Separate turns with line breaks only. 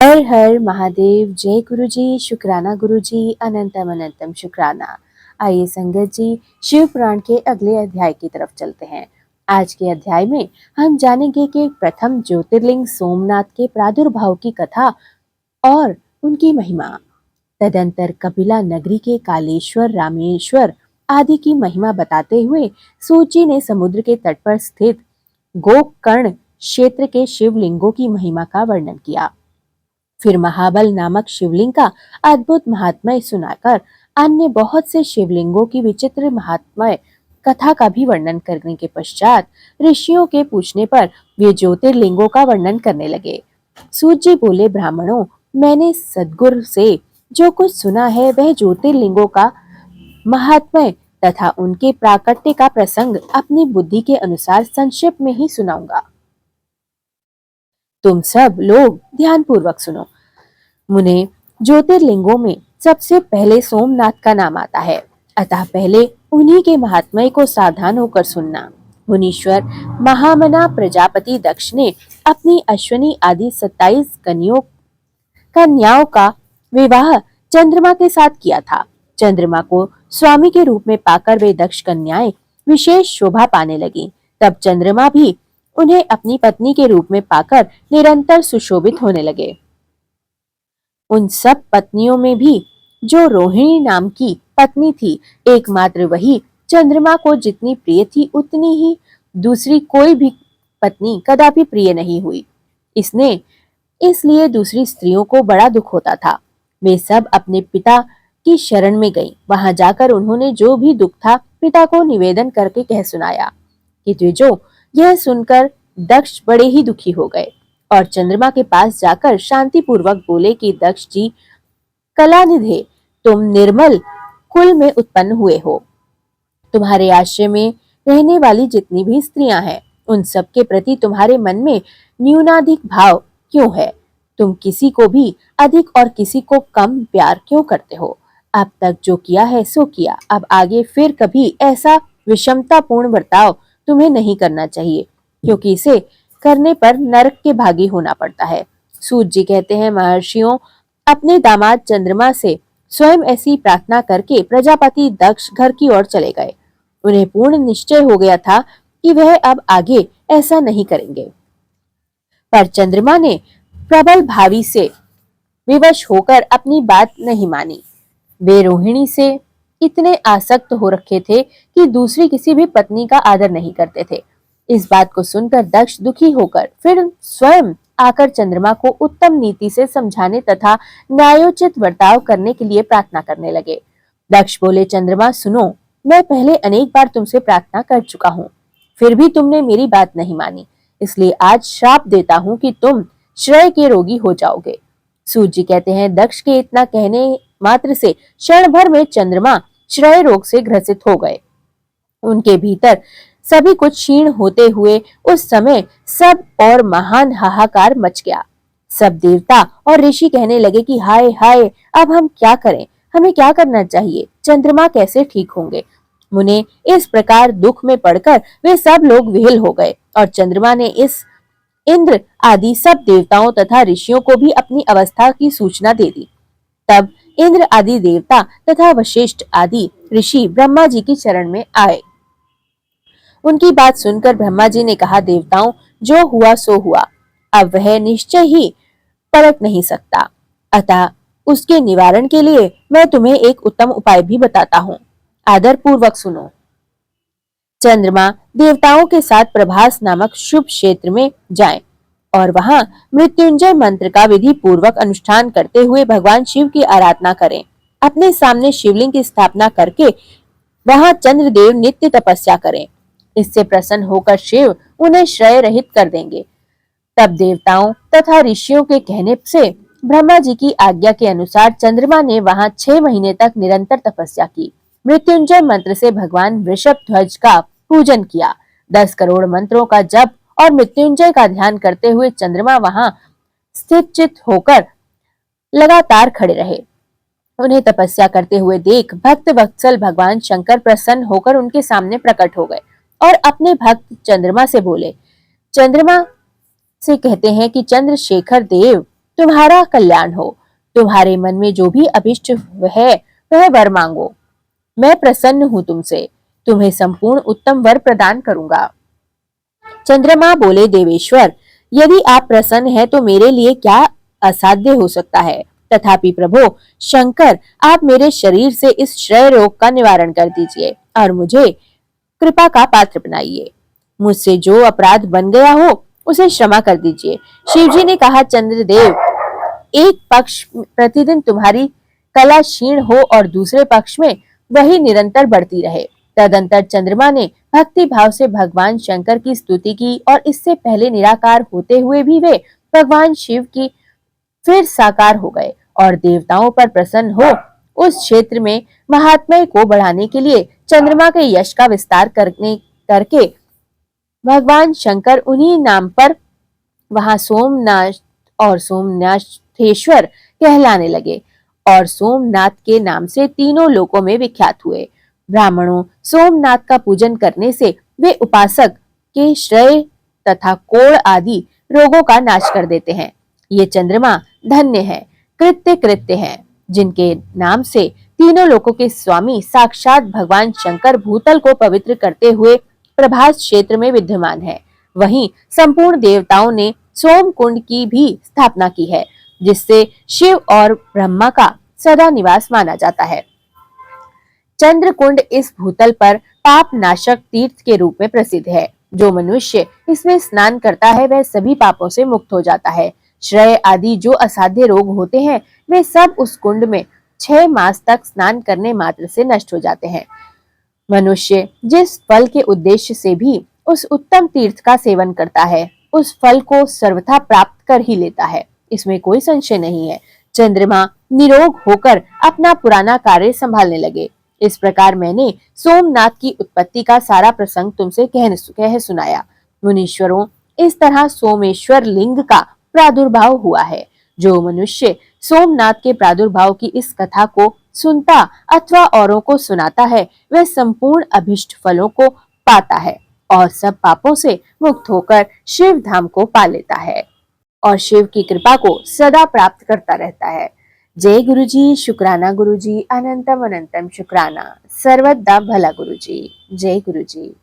हर हर महादेव। जय गुरु जी, शुक्राना गुरु जी, अनंतम अनंतम शुक्राना। आइए संगत जी, शिव पुराण के अगले अध्याय की तरफ चलते हैं। आज के अध्याय में हम जानेंगे कि प्रथम ज्योतिर्लिंग सोमनाथ के प्रादुर्भाव की कथा और उनकी महिमा। तदंतर कपिला नगरी के कालेश्वर, रामेश्वर आदि की महिमा बताते हुए सूत जी ने समुद्र के तट पर स्थित गोकर्ण क्षेत्र के शिवलिंगों की महिमा का वर्णन किया। फिर महाबल नामक शिवलिंग का अद्भुत महात्म्य सुनाकर अन्य बहुत से शिवलिंगों की विचित्र महात्म्य कथा का भी वर्णन करने के पश्चात ऋषियों के पूछने पर वे ज्योतिर्लिंगों का वर्णन करने लगे। सूत जी बोले, ब्राह्मणों, मैंने सद्गुरु से जो कुछ सुना है वह ज्योतिर्लिंगों का महात्म्य तथा उनके प्राकट्य का प्रसंग अपनी बुद्धि के अनुसार संक्षेप में ही सुनाऊंगा। तुम सब लोग ध्यान पूर्वक सुनो। मुने, ज्योतिर्लिंगों में सबसे पहले सोमनाथ का नाम आता है, अतः पहले उन्हीं के महात्म्य को सावधान होकर सुनना। मुनीश्वर महामना प्रजापति दक्ष ने अपनी अश्विनी आदि 27 कन्याओं का विवाह चंद्रमा के साथ किया था। चंद्रमा को स्वामी के रूप में पाकर वे दक्ष कन्याएं विशेष शोभा पाने लगी। तब चंद्रमा भी उन्हें अपनी पत्नी के रूप में पाकर निरंतर सुशोभित होने लगे। उन सब पत्नियों में भी जो रोहिणी नाम की पत्नी थी, एकमात्र वही चंद्रमा को जितनी प्रिय थी उतनी ही दूसरी कोई भी पत्नी कदापि प्रिय नहीं हुई। इसलिए दूसरी स्त्रियों को बड़ा दुख होता था। वे सब अपने पिता की शरण में गईं। वहां जाकर उन्होंने जो भी दुख था पिता को निवेदन करके कह सुनाया कि द्विजो, यह सुनकर दक्ष बड़े ही दुखी हो गए और चंद्रमा के पास जाकर शांति पूर्वक बोले कि दक्ष जी, कलानिधे, तुम निर्मल कुल में उत्पन्न हुए हो। तुम्हारे आश्रय में रहने वाली जितनी भी स्त्रियां हैं, उन सब के प्रति तुम्हारे मन में न्यूनाधिक भाव क्यों है? तुम किसी को भी अधिक और किसी को कम प्यार क्यों करते हो? अब तक जो किया है सो किया, अब आगे फिर कभी ऐसा विषमतापूर्ण बर्ताव तुम्हें नहीं करना चाहिए, क्योंकि इसे करने पर नरक के भागी होना पड़ता है। सूत जी कहते हैं, महर्षियों अपने दामाद चंद्रमा से स्वयं ऐसी प्रार्थना करके प्रजापति दक्ष घर की ओर चले गए। उन्हें पूर्ण निश्चय हो गया था कि वह अब आगे ऐसा नहीं करेंगे। पर चंद्रमा ने प्रबल भावी से विवश होकर अपनी बात नहीं मानी। वे रोहिणी से इतने आसक्त हो रखे थे कि दूसरी किसी भी पत्नी का आदर नहीं करते थे। इस बात को सुनकर दक्ष दुखी होकर फिर स्वयं आकर चंद्रमा को उत्तम नीति से समझाने तथा न्यायोचित बर्ताव करने के लिए प्रार्थना करने लगे। दक्ष बोले, चंद्रमा सुनो, मैं पहले अनेक बार तुमसे प्रार्थना कर चुका हूँ, फिर भी तुमने मेरी बात नहीं मानी, इसलिए आज श्राप देता हूँ कि तुम श्रेय के रोगी हो जाओगे। सूत जी कहते हैं, दक्ष के इतना कहने मात्र से क्षण भर में चंद्रमा श्रेय रोग से ग्रसित हो गए। उनके भीतर सभी कुछ क्षीण होते हुए उस समय सब और महान हाहाकार मच गया। सब देवता और ऋषि कहने लगे कि हाय हाय, अब हम क्या करें, हमें क्या करना चाहिए, चंद्रमा कैसे ठीक होंगे? मुने, इस प्रकार दुख में पड़कर वे सब लोग विह्वल हो गए और चंद्रमा ने इस इंद्र आदि सब देवताओं तथा ऋषियों को भी अपनी अवस्था की सूचना दे दी। तब इंद्र आदि देवता तथा वशिष्ठ आदि ऋषि ब्रह्मा जी की शरण में आए। उनकी बात सुनकर ब्रह्मा जी ने कहा, देवताओं, जो हुआ सो हुआ, अब वह निश्चय ही परख नहीं सकता, अतः उसके निवारण के लिए मैं तुम्हें एक उत्तम उपाय भी बताता हूँ। आदर पूर्वक सुनो। चंद्रमा देवताओं के साथ प्रभास नामक शुभ क्षेत्र में जाएं और वहां मृत्युंजय मंत्र का विधि पूर्वक अनुष्ठान करते हुए भगवान शिव की आराधना करें। अपने सामने शिवलिंग की स्थापना करके वहां चंद्रदेव नित्य तपस्या करें। इससे प्रसन्न होकर शिव उन्हें श्रेय रहित कर देंगे। तब देवताओं तथा ऋषियों के कहने से ब्रह्मा जी की आज्ञा के अनुसार चंद्रमा ने वहां 6 महीने तक निरंतर तपस्या की। मृत्युंजय मंत्र से भगवान वृषभ ध्वज का पूजन किया। 10 करोड़ मंत्रों का जप और मृत्युंजय का ध्यान करते हुए चंद्रमा वहां स्थित चित होकर लगातार खड़े रहे। उन्हें तपस्या करते हुए देख भक्त वत्सल भगवान शंकर प्रसन्न होकर उनके सामने प्रकट हो गए और अपने भक्त चंद्रमा से बोले। चंद्रमा से कहते हैं कि चंद्रशेखर देव, तुम्हारा कल्याण हो। तुम्हारे मन में जो भी अभिष्ट है वह वर मांगो। मैं प्रसन्न हूँ तुमसे, तुम्हें संपूर्ण उत्तम वर प्रदान करूंगा। चंद्रमा बोले, देवेश्वर, यदि आप प्रसन्न हैं तो मेरे लिए क्या असाध्य हो सकता है। तथापि प्रभु शंकर, आप मेरे शरीर से इस क्षय रोग का निवारण कर दीजिए और मुझे कृपा का पात्र बनाइए। मुझसे जो अपराध बन गया हो उसे क्षमा कर दीजिए। शिवजी ने कहा, चंद्रदेव, एक पक्ष प्रतिदिन तुम्हारी कला क्षीण हो और दूसरे पक्ष में वही निरंतर बढ़ती रहे। तदंतर चंद्रमा ने भक्ति भाव से भगवान शंकर की स्तुति की और इससे पहले निराकार होते हुए भी वे भगवान शिव की फिर साकार हो गए और देवताओं पर प्रसन्न हो उस क्षेत्र में महात्म्य को बढ़ाने के लिए चंद्रमा के यश का विस्तार करके भगवान शंकर उन्हीं नाम पर वहां सोमनाथ और सोमनाथेश्वर कहलाने लगे और सोमनाथ के नाम से तीनों लोकों में विख्यात हुए। ब्राह्मणों, सोमनाथ का पूजन करने से वे उपासक के श्रेय तथा कोढ़ आदि रोगों का नाश कर देते हैं। ये चंद्रमा धन्य है, कृत्य कृत्य है, जिनके नाम से तीनों लोकों के स्वामी साक्षात भगवान शंकर भूतल को पवित्र करते हुए प्रभास क्षेत्र में विद्यमान है। वहीं संपूर्ण देवताओं ने सोम कुंड की भी स्थापना की है, जिससे शिव और ब्रह्मा का सदा निवास माना जाता है। चंद्रकुंड इस भूतल पर पाप नाशक तीर्थ के रूप में प्रसिद्ध है। जो मनुष्य इसमें स्नान करता है वह सभी पापों से मुक्त हो जाता है। श्रेय आदि जो असाध्य रोग होते हैं वे सब उस कुंड में 6 मास तक स्नान करने मात्र से नष्ट हो जाते हैं। मनुष्य जिस फल के उद्देश्य से भी उस उत्तम तीर्थ का सेवन करता है उस फल को सर्वथा प्राप्त कर ही लेता है, इसमें कोई संशय नहीं है। चंद्रमा निरोग होकर अपना पुराना कार्य संभालने लगे। इस प्रकार मैंने सोमनाथ की उत्पत्ति का सारा प्रसंग तुमसे कह सुनाया। मुनीश्वरों, इस तरह सोमेश्वर लिंग का प्रादुर्भाव हुआ है। जो मनुष्य सोमनाथ के प्रादुर्भाव की इस कथा को सुनता अथवा औरों को सुनाता है वह संपूर्ण अभिष्ट फलों को पाता है और सब पापों से मुक्त होकर शिव धाम को पा लेता है और शिव की कृपा को सदा प्राप्त करता रहता है। जय गुरुजी, शुक्राना गुरुजी, अनंतम अनंतम शुक्राना, सर्वदा भला गुरुजी। जय गुरुजी।